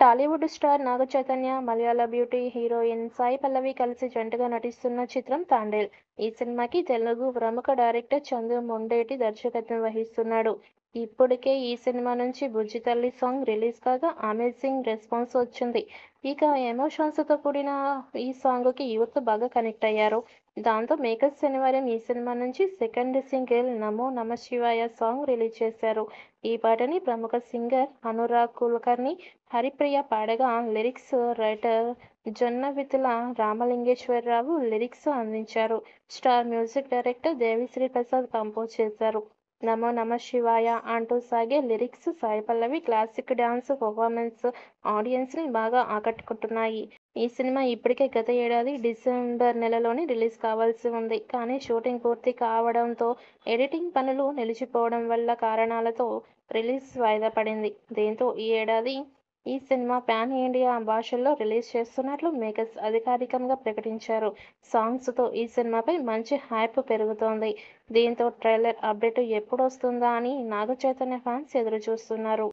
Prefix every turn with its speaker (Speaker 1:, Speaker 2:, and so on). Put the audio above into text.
Speaker 1: Tollywood star Naga Chaitanya, మలయాళ beauty heroine Sai Pallavi కలిసి జంటగా నటిస్తున్న చిత్రం 'తాండేల్'. ఈ సినిమాకి తెలుగు ప్రముఖ డైరెక్టర్ చందు మొండేటి దర్శకత్వం వహిస్తున్నాడు. ఇప్పటికే ఈ సినిమా నుంచి 'బుజ్జి తల్లి' సాంగ్ రిలీజ్ కాగా అమేజింగ్ రెస్పాన్స్ వచ్చింది. ఇక ఎమోషన్స్తో కూడిన ఈ సాంగ్కి యూత్ బాగా కనెక్ట్ అయ్యారు. దాంతో మేకర్స్ శనివారం ఈ సినిమా నుంచి సెకండ్ సింగిల్ 'నమో నమఃశివాయ' సాంగ్ రిలీజ్ చేశారు. ఈ పాటని ప్రముఖ సింగర్ అనురాగ్ కులకర్ణి, హరిప్రియ పాడగా lyrics writer Jonnavithula Ramalingeswararao lyrics అందించారు. Star music director Devisri Prasad compose చేశారు. 'నమో నమఃశివాయ' అంటూ సాగే lyrics, Sai Pallavi classic dance performance ఆడియన్స్ని బాగా ఆకట్టుకుంటున్నాయి. ఈ సినిమా ఇప్పటికే గత ఏడాది డిసెంబర్ నెలలోనే రిలీజ్ కావాల్సి ఉంది. కానీ షూటింగ్ పూర్తి కావడంతో, ఎడిటింగ్ పనులు నిలిచిపోవడం వల్ల కారణాలతో రిలీజ్ వాయిదా పడింది. దీంతో ఈ ఏడాది ఈ సినిమా పాన్ ఇండియా భాషల్లో రిలీజ్ చేస్తున్నట్లు మేకర్స్ అధికారికంగా ప్రకటించారు. సాంగ్స్తో ఈ సినిమాపై మంచి హైప్ పెరుగుతోంది. దీంతో ట్రైలర్ అప్డేట్ ఎప్పుడొస్తుందా అని నాగ చైతన్య ఫ్యాన్స్ ఎదురు చూస్తున్నారు.